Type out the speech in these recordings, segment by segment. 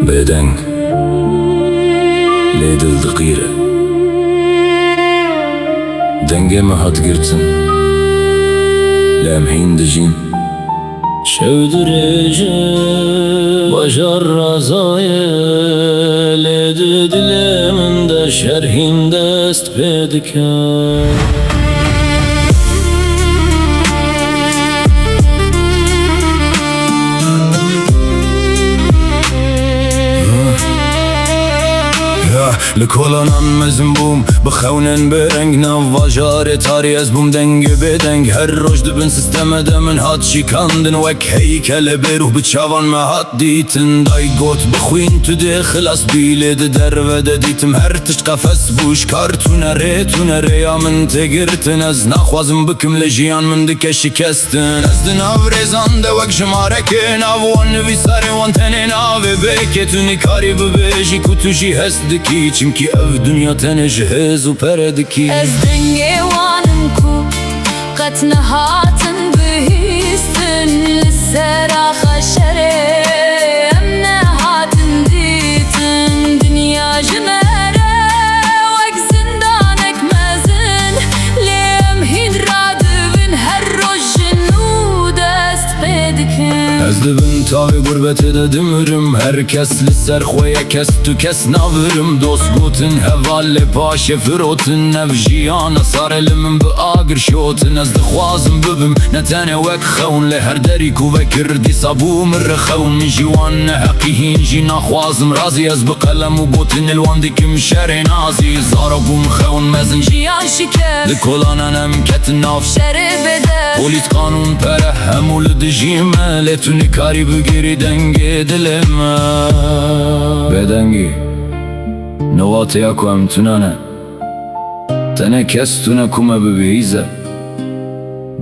Bêdeng lê dil diqîre, dengê me hat girtin, lê em hîn dijîn. Şev dirêje bajar razayê, lê di dilê min de şerhîn dest pê dike. Likolan mezin bûm bi xewnên bêreng, nav vajarê tarî ez bûm dengê bêdeng. Her roj dibin sisteme de min hat şîkandin, wek heykelê bêrûh bi çavan me hat dîtin. Day got bixwîn tu dê xilas bî, lê di derve de dîtim her tişt qefes bû. Şkar tûne rêya min tê girtin, ez naxwazim bikim lê jiyan min dike şikestin. Ez di nav rêzan de wek ji marekê, nav wan nivîsarê wan tenê navê bêkê. Tu nîkarî bibêjî ku tu jî hes dikî, çimkî ev dünya tenê ji hêz û pere dikî. Ez dengê wanim ku qet nehatin bihîstin, li ser axa şerê em nehatin dîtin. Dinya ji me re wek zindanek mezin, lê em hîn radibin her roj ji nû dest pê dikin. Ez dibin tavê gurbetê de dimirim, herkes li ser xwe ye kes tu kes navirim. Dost gotin heva lê paşê firotin, ev jiyana sarê li min bi agir şotin. Ez dixwazim bibim ne tenê wek xewn, lê her derî ku vekir dîsa bû min rixewn. Min jî wan neheqî hîn jî naxwazim razî, ez bi qelem û gotin ilwan dikim şerê nazî. Zara bûm xewn mezin Jiyan şikef li kolanan em ketin nav şerê bêdeng. Polît kanûn pere hemû li dijî me, lê tu nîkarî bigirî dengê dilê me. Bêdengî newatêya ku em tunane, tenê kes tune ku me bibihîze.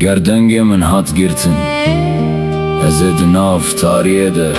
Ger dengê min hat girtin, ez ê di nav tariyê de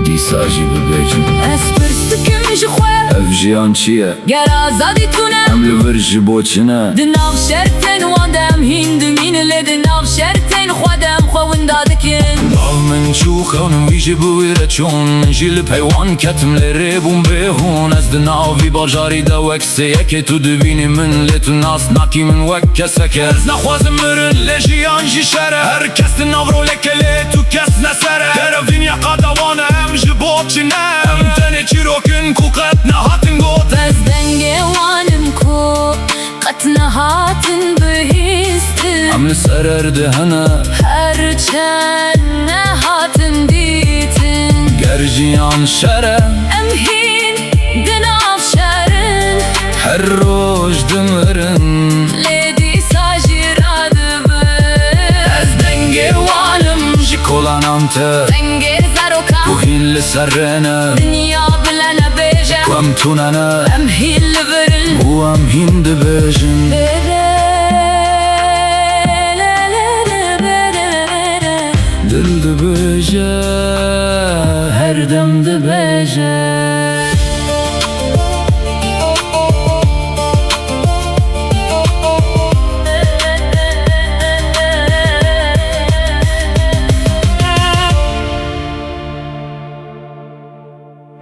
dîsa jî bibêjim. Ez pirsikim ji xwe Ev jiyan çi ye? ger azadî tune, Em li vir ji bo çi ne? di nav şertên wan de em hîn dimîne, lê di nav şertên xwe de em xwe winda dikin. Nav min çû xewnim wî jî bi wî re çûn, min jî li peywan ketim lê rê bûm bêhûn. Ez di nav vî bajarî de wek sêyekê tu dibînî min, lê tu nas nakî min wek keseke. Ez naxwazim mirin lê jiyan jî şerê, her kes di nav roleke lê tu kes nesere. Derev dinya qada wan e em ji bo çi ne, em tenê çîrokin ku qet nehatin got. Ez dengê wanim ku qet nehatin bihîstin, Em li ser erdê hene her çend nehatin dîtin. ger jiyan şerê, Em hîn di nav şerin, her roj dimirin. lê dîsa jî radibin. Ez dengê wanim ji kolanan te, Dengê zerokan ku hîn li ser rêne. dinya bilene bêje, Ku em tunane em hîn li virin û em hîn dibêjin.